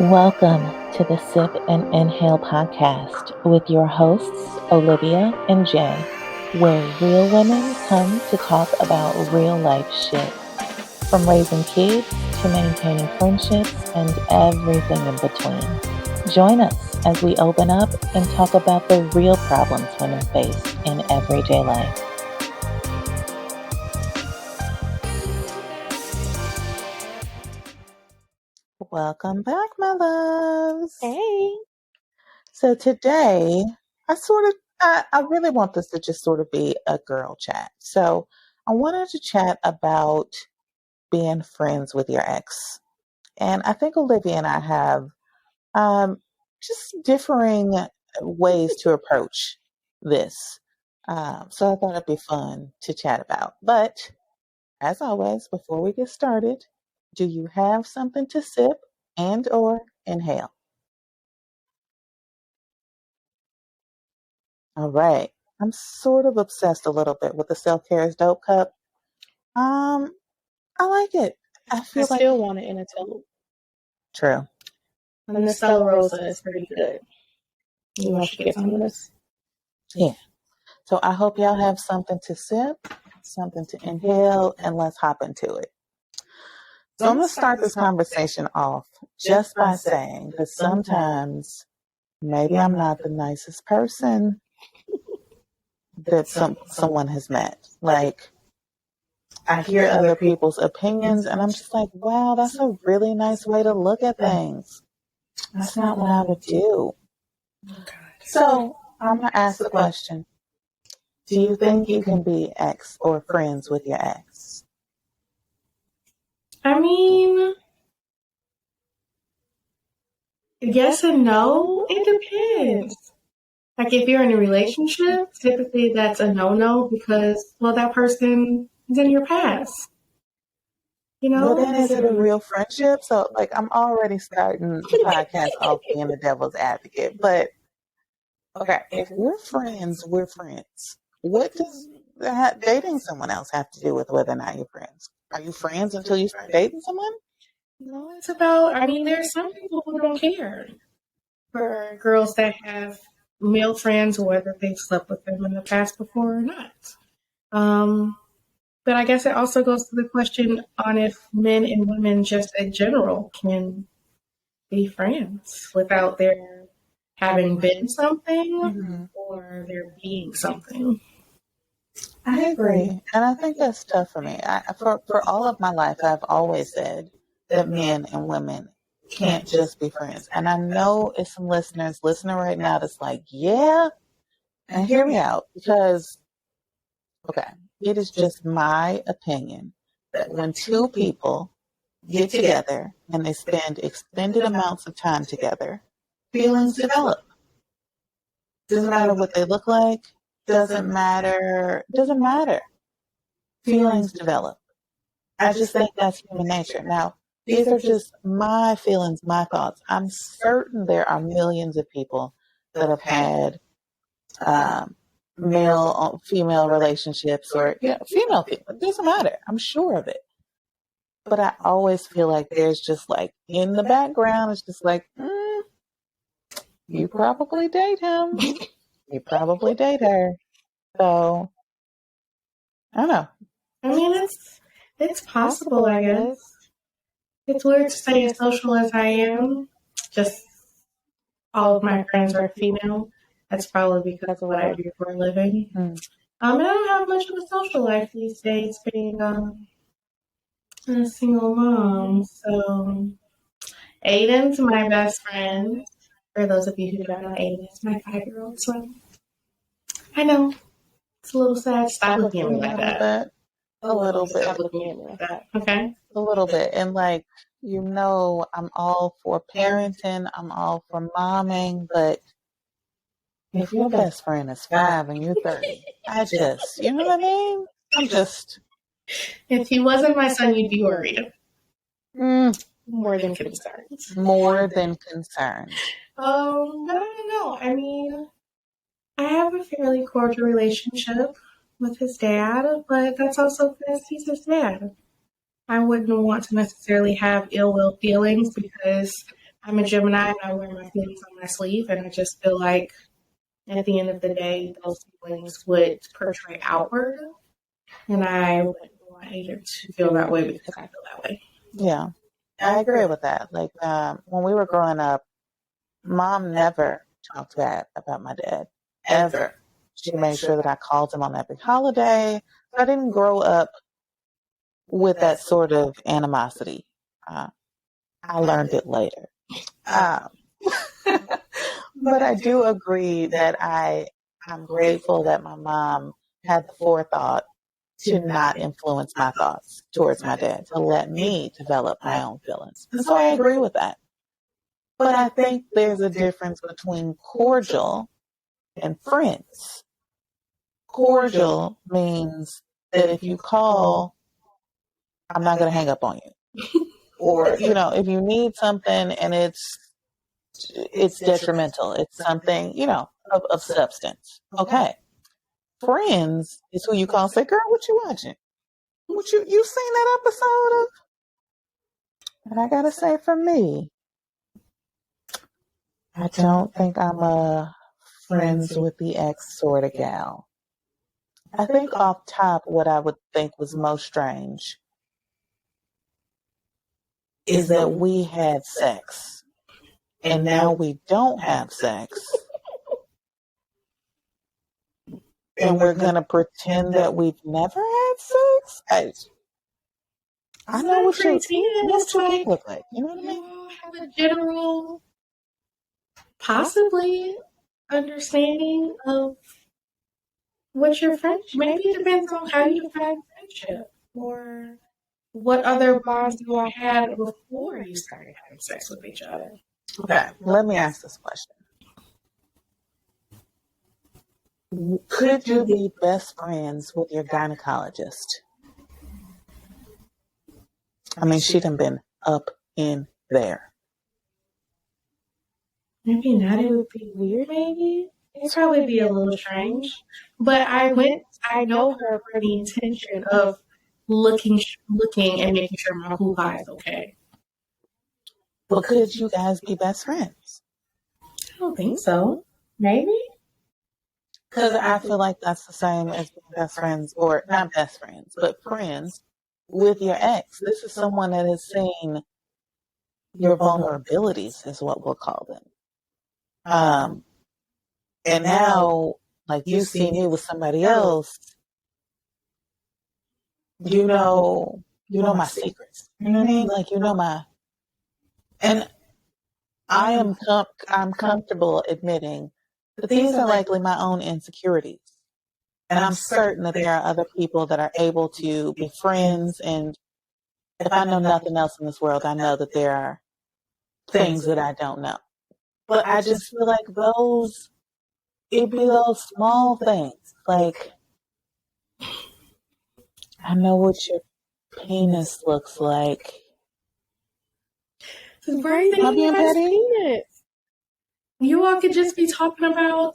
Welcome to the Sip and Inhale podcast with your hosts, Olivia and Jay, where real women come to talk about real life shit, from raising kids to maintaining friendships and everything in between. Join us as we open up and talk about the real problems women face in everyday life. Welcome back, my loves. Hey. So today, I really want this to just sort of be a girl chat. So I wanted to chat about being friends with your ex. And I think Olivia and I have just differing ways to approach this. So I thought it'd be fun to chat about. But as always, before we get started, do you have something to sip and or inhale? All right. I'm sort of obsessed a little bit with the self-care is dope cup. Um, I like it. I I feel like still want it in a tube. true. And the Stella Rosa is pretty good. You all should get some of this. Yeah. So I hope y'all have something to sip, something to inhale, and let's hop into it. So I'm gonna start this conversation off just by saying that sometimes maybe I'm not the nicest person that someone has met. Like I hear other people's opinions and I'm just like, wow, that's a really nice way to look at things. That's not what I would do. So I'm going to ask the question. Do you think you can be ex or friends with your ex? I mean, yes and no. It depends. Like if you're in a relationship, typically that's a no-no because, well, that person is in your past. You Well, know? then is it a real friendship? So, like, I'm already starting the podcast off being the devil's advocate. But, okay, if we're friends, we're friends. What does dating someone else have to do with whether or not you're friends? Are you friends until you start dating someone? No, it's about, I mean, there's some people who don't care. For girls that have male friends, whether they've slept with them in the past before or not. But I guess it also goes to the question on if men and women just in general can be friends without there having been something or there being something. I agree. And I think that's tough for me. For all of my life, I've always said that men and women can't just be friends. And I know it's some listeners listening right now that's like, yeah, and hear me out because, okay, it is just my opinion that when two people get together and they spend extended amounts of time together, feelings develop. Doesn't matter what they look like, doesn't matter. Feelings develop. I just think that's human nature. Now, these are just my feelings, my thoughts. I'm certain there are millions of people that have had male female relationships or female. It doesn't matter. I'm sure of it. But I always feel like there's just like in the background, it's just like, you probably date him. You probably date her. So I don't know. I mean, it's possible, I guess. It's weird to say as social as I am. Just all of my friends are female. That's probably because of what I do for a living. I don't have much of a social life these days, being a single mom. So Aiden's my best friend. For those of you who don't know, Aiden is my 5-year-old son. I know it's a little sad. Stop looking at me like that. A little bit. Stop looking at me like that. Okay. A little bit. And like, I'm all for parenting, I'm all for momming, but if your best friend is 5 and you're 30, you know what I mean? If he wasn't my son, you'd be worried. More than concerned. More than concerned. But I don't know. I mean, I have a fairly cordial relationship with his dad, but that's also because he's his dad. I wouldn't want to necessarily have ill will feelings because I'm a Gemini and I wear my feelings on my sleeve, and I just feel like at the end of the day, those feelings would portray outward, and I wouldn't want Aiden to feel that way because I feel that way. Yeah, I agree with that. Like, when we were growing up, mom never talked bad about my dad, ever. She made sure that I called him on every holiday. I didn't grow up with that sort of animosity. Uh, I learned it later. Um, but I do agree that I'm grateful that my mom had the forethought to not influence my thoughts towards my dad, to let me develop my own feelings. And so I agree with that. But I think there's a difference between cordial and friends. Cordial means that if you call, I'm not going to hang up on you. Or, if you need something and it's detrimental, it's something, of substance. Okay. Friends is who you call and say, girl, what you watching? What you seen that episode of? And I gotta say, for me, I don't think I'm a friends with the ex sort of gal. I think off top, what I would think was most strange is that we had sex and now we don't have sex. And we're gonna pretend that we've never had sex. I know what your dick look like. You know what I mean? Have a general, possibly understanding of what your friendship. Maybe it depends on how you define friendship, or what other bonds you all had before you started having sex with each other. Okay, let me ask this question. Could you be best friends with your gynecologist? I mean, she done been up in there. Maybe not. It would be weird, maybe. It'd probably be a little strange. But I know her for the intention of looking and making sure my hoo-ha is okay. But could you guys be best friends? I don't think so. Maybe? Because I feel like that's the same as being best friends, or not best friends, but friends with your ex. This is someone that has seen your vulnerabilities, is what we'll call them. And now, like, you see me with somebody else, you know my secrets. You know what I mean? Like, and I'm comfortable admitting that these are likely my own insecurities. And I'm certain that there are other people that are able to be friends. And if I know nothing else in this world, I know that there are things that I don't know. But I just feel like it'd be those small things. Like, I know what your penis looks like. Right, Am I being petty? You all could just be talking about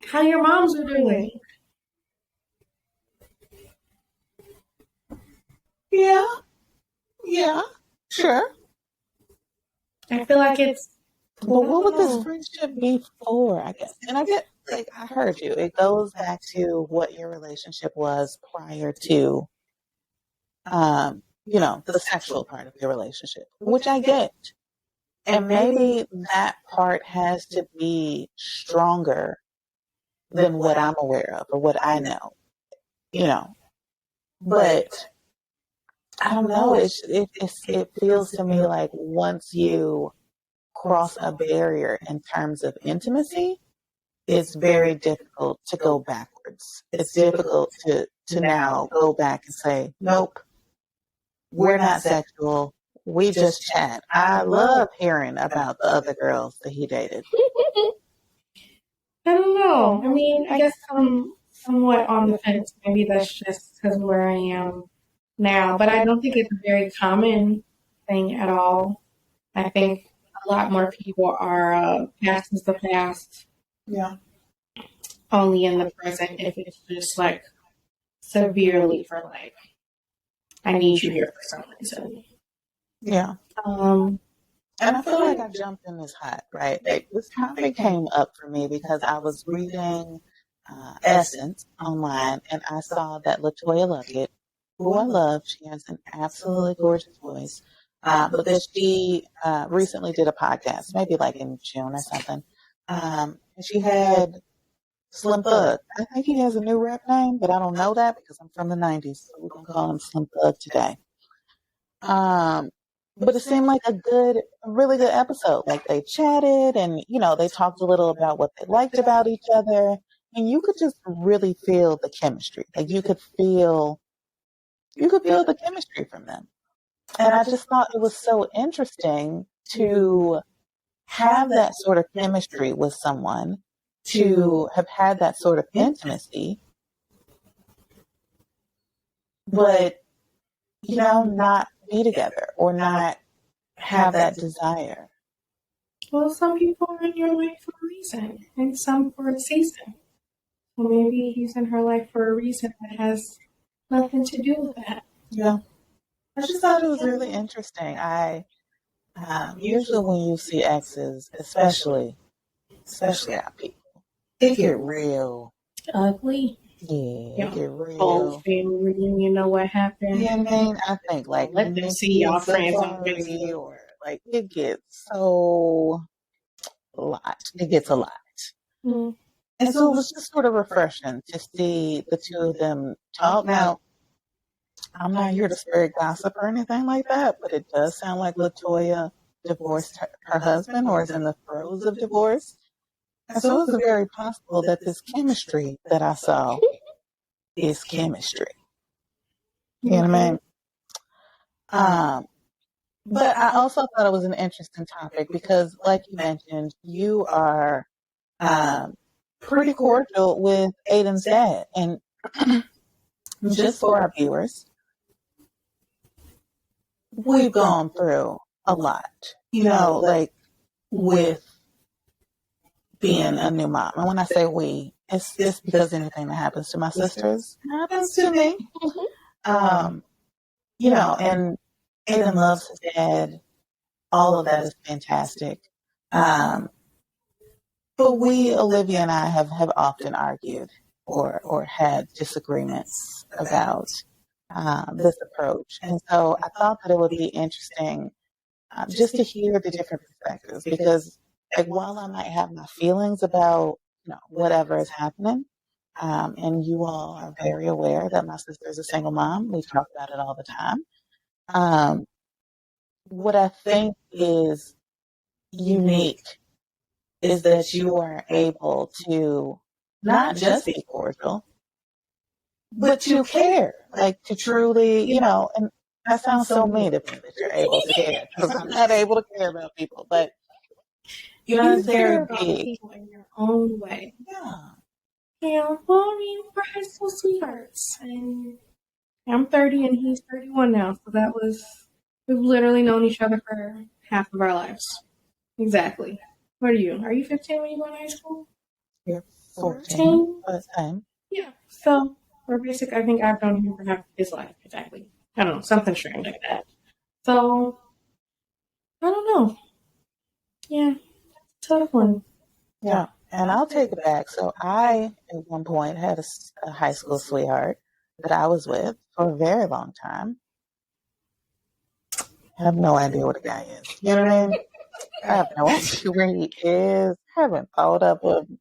how your moms are doing. Yeah, sure. I feel like it's. But what would this friendship be for, I guess? And I get, like, I heard you. It goes back to what your relationship was prior to, the sexual part of your relationship, which I get. And maybe that part has to be stronger than what I'm aware of or what I know, But I don't know. It feels to me like once you cross a barrier in terms of intimacy, it's very difficult to go backwards. It's difficult to now go back and say, nope, we're not sexual. We just chat. I love hearing about the other girls that he dated. I don't know. I mean, I guess I'm somewhat on the fence. Maybe that's just because where I am now. But I don't think it's a very common thing at all. I think a lot more people are past is the past. Yeah. Only in the present if it's just like severely for like, I need you here for some reason. Yeah. And I feel like I jumped in this hot, right? Like this topic came up for me because I was reading Essence online and I saw that LaToya Luckett, who I love, she has an absolutely gorgeous voice, but that she recently did a podcast, maybe like in June or something. And she had Slim Thug. I think he has a new rap name, but I don't know that because I'm from the 90s, so we're going to call him Slim Thug today. But it seemed like a really good episode. Like they chatted and, they talked a little about what they liked about each other. And you could just really feel the chemistry. Like you could feel the chemistry from them. And I just thought it was so interesting to have that sort of chemistry with someone, to have had that sort of intimacy, but, not be together or not have that desire. Well, some people are in your life for a reason, and some for a season. Well, maybe he's in her life for a reason that has nothing to do with that. Yeah. I just thought it was really interesting. I usually when you see exes, especially our people, it get real ugly. Yeah, it get real. Whole family reunion, you know what happened? Yeah, I mean, I think like let them see y'all friends on Facebook, or like it gets so a lot. It gets a lot. Mm-hmm. And so it was just sort of refreshing to see the two of them talk. Now, I'm not here to spread gossip or anything like that, but it does sound like LaToya divorced her husband or is in the throes of divorce. And so it's very possible that this chemistry that I saw is chemistry. You know what I mean? But I also thought it was an interesting topic because, like you mentioned, you are pretty cordial with Aiden's dad. And just for our viewers, we've gone through a lot, like with being a new mom. And when I say we, it's because anything that happens to my sisters happens to me. And Aiden loves his dad. All of that is fantastic. But we, Olivia and I, have often argued or had disagreements about this approach. And so I thought that it would be interesting just to hear the different perspectives because like while I might have my feelings about whatever is happening, and you all are very aware that my sister is a single mom, we talk about it all the time. What I think is unique is that you are able to not just be cordial, but to care, like to truly, and that sounds so mean to me that you're able to care because I'm not able to care about people, but you care about people in your own way. Yeah. Yeah, well, I mean, we're high school sweethearts, and I'm 30 and he's 31 now, so we've literally known each other for half of our lives. Exactly. What are you? Are you 15 when you go to high school? You're 14. Yeah, so we're basically, I think I've known him for half of his life, exactly. I don't know, something strange like that. So, I don't know. Yeah, tough one. Yeah, and I'll take it back. So I, at one point, had a high school sweetheart that I was with for a very long time. I have no idea what a guy is. You know what I mean? I have no idea where he is. Haven't thought of him.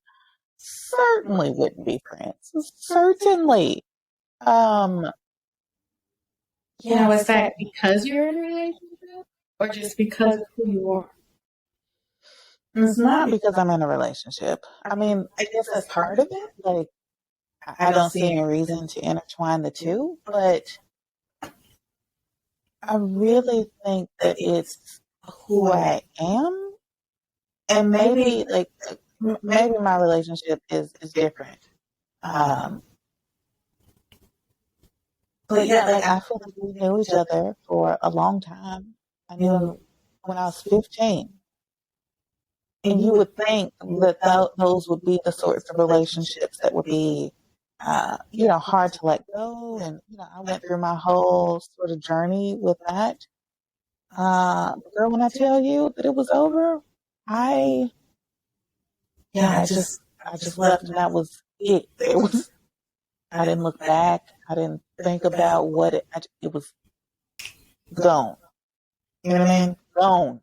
Certainly wouldn't be friends. Certainly. Yeah, was that because you're in a relationship or just because of who you are? It's not because I'm in a relationship. I mean, I guess that's part of it. Like, I don't see any reason to intertwine the two, but I really think that it's who I am. And maybe my relationship is different. But yeah, like I feel like we knew each other for a long time. I knew him when I was 15. And you would think that those would be the sorts of relationships that would be, hard to let go. And, I went through my whole sort of journey with that. Girl, when I tell you that it was over, I just left, and that was it. I didn't look back. I didn't think about what it was gone. You know what I mean? Gone.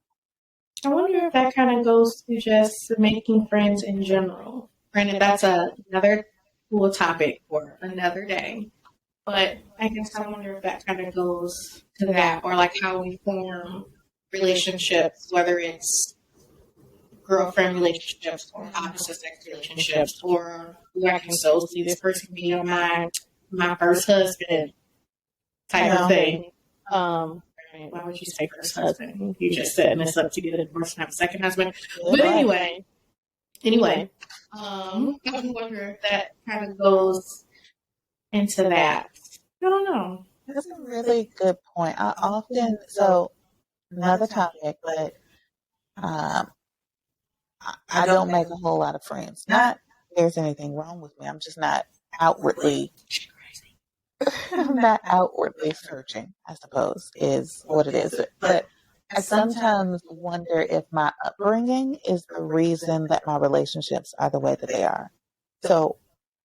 I wonder if that kind of goes to just making friends in general. Granted, that's another cool topic for another day. But I guess I wonder if that kind of goes to that, or like how we form relationships, whether it's girlfriend relationships or opposite sex relationships, or who I can so see this person be on my first husband type of thing. Why would you say first husband? You just setting this up to get a divorce and have a second husband. But anyway, I wonder if that kind of goes into that. I don't know. That's a really good point. I often, so another topic, but I don't make a whole lot of friends. Not there's anything wrong with me. I'm just not outwardly, I'm not outwardly searching, I suppose, is what it is. But I sometimes wonder if my upbringing is the reason that my relationships are the way that they are. So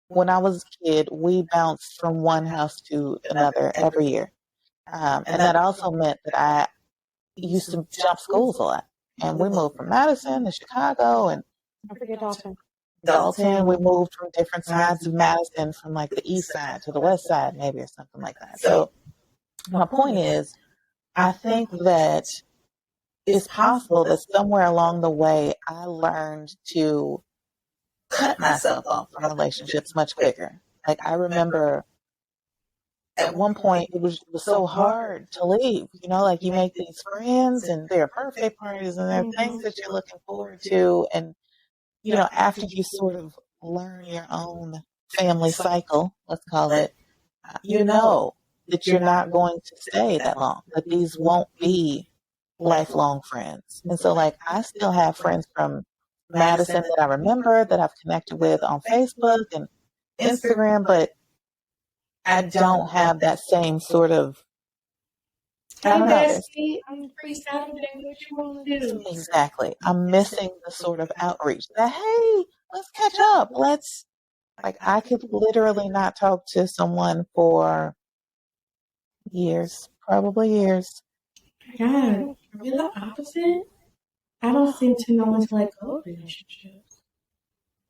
when I was a kid, we bounced from one house to another every year. And that also meant that I used to jump schools a lot. And we moved from Madison to Chicago and I forget Dalton. Dalton. We moved from different sides of Madison, from like the east side to the west side, maybe, or something like that. So my point is, I think that it's possible that somewhere along the way, I learned to cut myself off from relationships much quicker. Like I remember at one point it was so hard to leave. Like you make these friends and they're birthday parties and they're things that you're looking forward to. And, after you sort of learn your own family cycle, let's call it, you know that you're not going to stay that long. That these won't be lifelong friends. And so like I still have friends from Madison that I remember that I've connected with on Facebook and Instagram, but I don't have that same sort of. Hey, bestie, I'm free Saturday. What you want to do? Exactly. I'm missing the sort of outreach that, hey, let's catch up. I could literally not talk to someone for years, probably years. God, are we the opposite? I don't seem to know when to let go of relationships.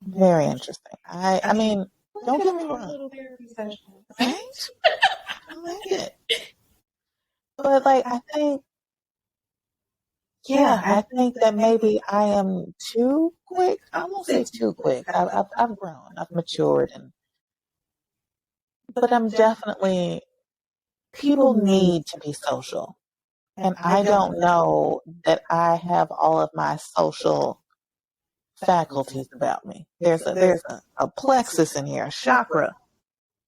Very interesting. I mean, don't get me wrong. Little therapy session. Right? I like it. But I think that maybe I am too quick. I won't say too quick. I've grown. I've matured, but I'm definitely. People need to be social, and I don't know that I have all of my social faculties about me. There's a plexus in here, a chakra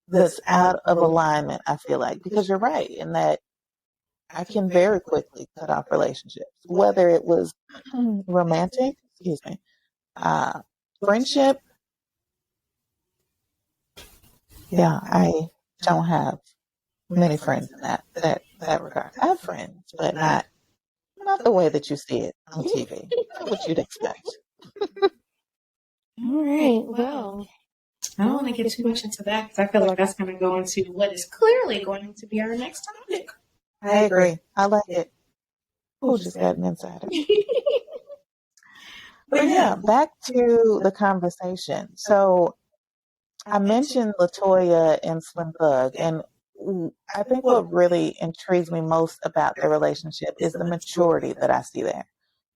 that's out of alignment. I feel like, because you're right in that I can very quickly cut off relationships, whether it was romantic, friendship. Yeah, I don't have many friends in that regard. I have friends, but not the way that you see it on TV. Not what you'd expect. All right. Well, I don't want to get too much into that because I feel like that's going to go into what is clearly going to be our next topic. I agree. I like it. Who just got an insider? But yeah, back to the conversation. So I mentioned LaToya and Slim Thug, and I think what really intrigues me most about their relationship is the maturity that I see there.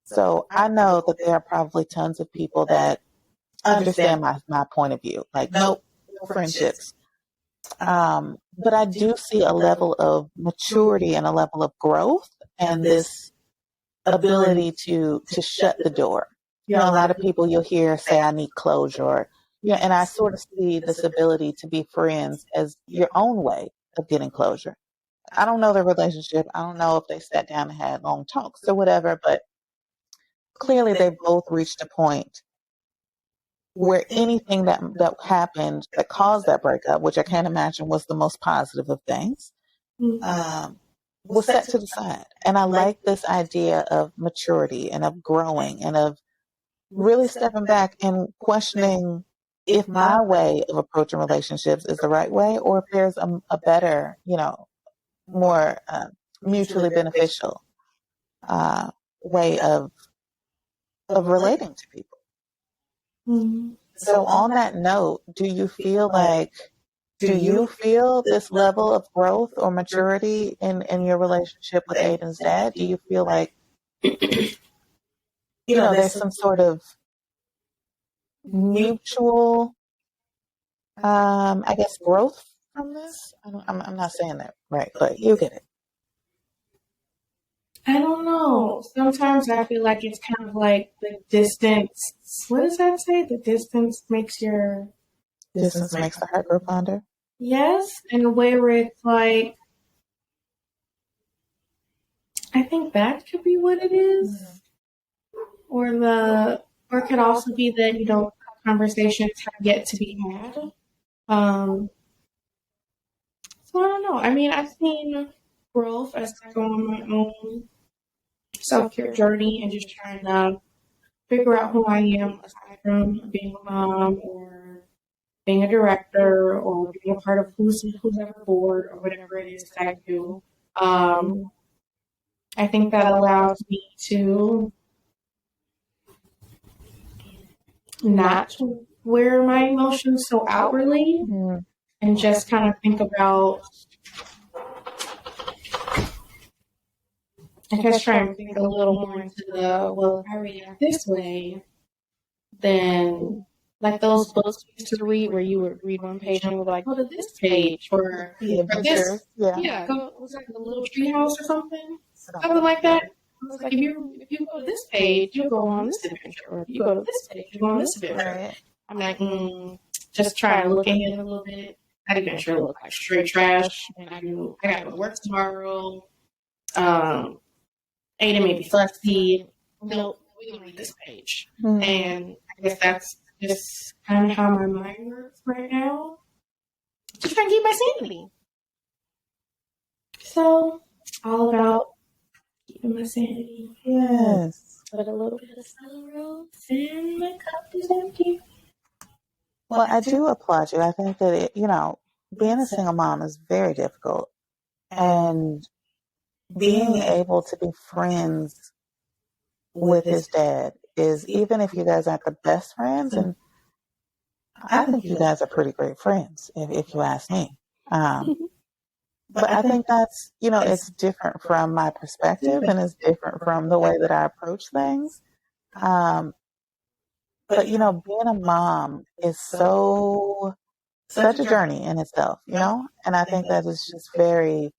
So I know that there are probably tons of people that understand my point of view. Like, nope, no friendships. But I do see a level of maturity and a level of growth and this ability to shut the door. A lot of people you'll hear say, I need closure. Or, and I sort of see this ability to be friends as your own way of getting closure. I don't know their relationship. I don't know if they sat down and had long talks or whatever, but clearly they both reached a point where anything that happened that caused that breakup, which I can't imagine was the most positive of things, was set to the side. And I like this idea of maturity and of growing and of really stepping back and questioning if my way of approaching relationships is the right way or if there's a better, more mutually beneficial way of relating to people. Mm-hmm. So on that note, do you feel this level of growth or maturity in your relationship with Aiden's dad? Do you feel like, there's some sort of mutual, I guess, growth from this? I'm not saying that right, but you get it. I don't know. Sometimes I feel like it's kind of like the distance. What does that say? The distance makes your... Distance makes the heart grow fonder. Yes, in a way where it's like, I think that could be what it is. Or it could also be that, conversations have yet to be had. So I don't know. I mean, I've seen growth as I go on my own self-care journey and just trying to figure out who I am aside from being a mom or being a director or being a part of who's ever board or whatever it is that I do. I think that allows me to not wear my emotions so outwardly and just kind of think about, I guess, try and think a little more into if I react this way, then like those books we used to read where you would read one page and it would be like, go to this page or this. Yeah, was that the Little Treehouse or something? Something like that. I was like, if you go to this page, you'll go on this adventure. Or if you go to this page, you'll go on this adventure. Right. I'm like, just try to look ahead a little bit. That adventure looked like straight trash. And I got to go to work tomorrow. Aiden may be fussy. Nope, we're going to read this page. And I guess that's just kind of how my mind works right now. Just trying to keep my sanity. So, all about keeping my sanity. Yes. But a little bit of sorrow, and my cup is empty. Well, I do applaud you. I think that, being a single mom is very difficult. And being able to be friends with his dad is, even if you guys aren't the best friends, and I think you guys are pretty great friends, if you ask me. But I think that's, it's different from my perspective and it's different from the way that I approach things. But, being a mom is such a journey in itself, and I think that is just very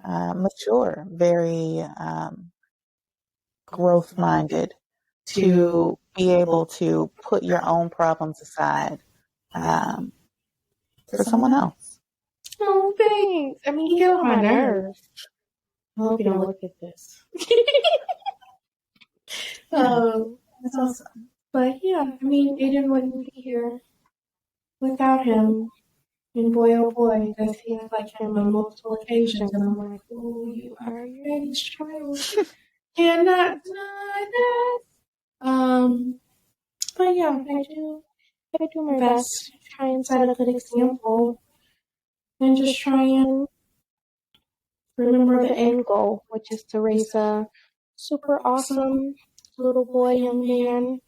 mature, very growth minded to be able to put your own problems aside for someone else. Oh, thanks. I mean, he get on my nerves. I hope you don't look at this. That's awesome. But yeah, I mean, Aiden wouldn't be here without him. And boy, oh boy, does he act like him on multiple occasions. And I'm like, oh, you are your daddy's child. Cannot deny that. But yeah, I do my best to try and set a good example. And just try and remember the end goal, which is to raise a super awesome little boy, young man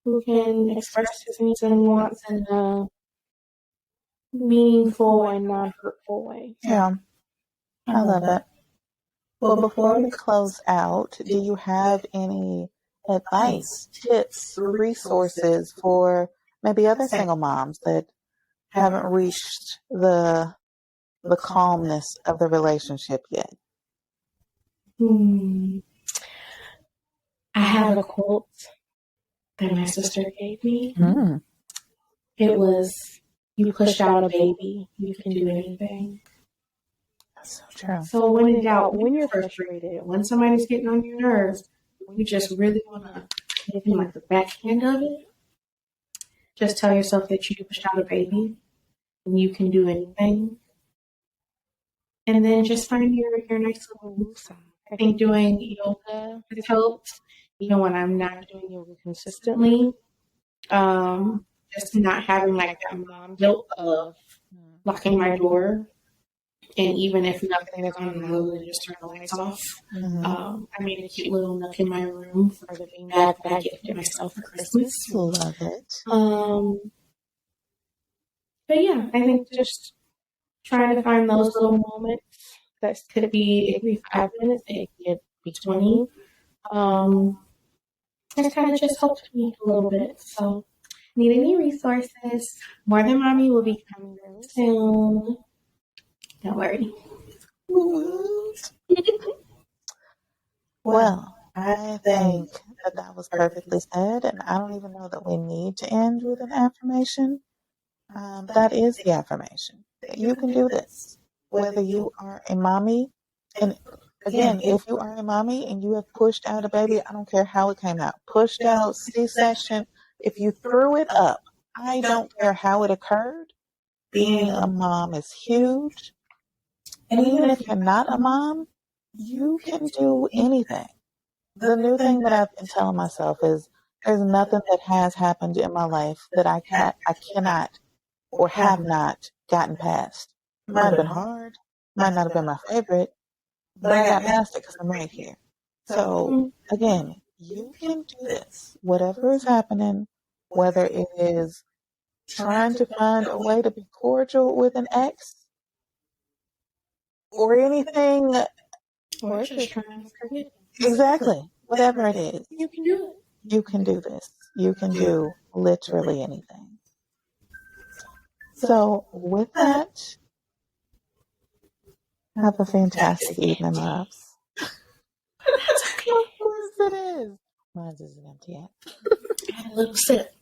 who can express his needs and wants in a meaningful and non-hurtful way. Yeah, I love it. Well, before we close out, do you have any advice, tips, resources for maybe other single moms that haven't reached the calmness of the relationship yet? I have a quote that my sister gave me. It was, you pushed out a baby, you can do anything. That's so true. So when in doubt, when you're frustrated, when somebody's getting on your nerves, when you just really want to give him like the backhand of it, just tell yourself that you pushed out a baby and you can do anything. And then just find your nice little move song. I think doing yoga has helped, even when I'm not doing yoga consistently. Just not having like that mom guilt of locking my door. And even if nothing is on, I literally just turn the lights off. I made a cute little nook in my room for the beanbag that I gifted myself for Christmas. Love it. But yeah, I think just trying to find those little moments that could be, it could be 5 minutes, it could be 20. It's kind of just helped me a little bit. So, need any resources? More Than Mommy will be coming really soon. Don't worry. Well, I think that was perfectly said, and I don't even know that we need to end with an affirmation. That is the affirmation. That you can do this, whether you are a mommy, and again, if you are a mommy and you have pushed out a baby, I don't care how it came out, pushed out, C-section, if you threw it up, I don't care how it occurred. Being a mom is huge. And even if you're not a mom, you can do anything. The new thing that I've been telling myself is there's nothing that has happened in my life that I cannot or have not gotten past. Might have been hard, might not have been my favorite, but I got past it because I'm right here. So again, you can do this. Whatever is happening, whether it is trying to find a way to be cordial with an ex or anything, Or just trying to forget. exactly, whatever it is, You can do it. you can do this. You can do literally anything. So with that, have a fantastic evening, loves. That's okay. Of course it is. Mine isn't empty yet. I had a little sip.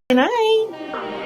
Good night.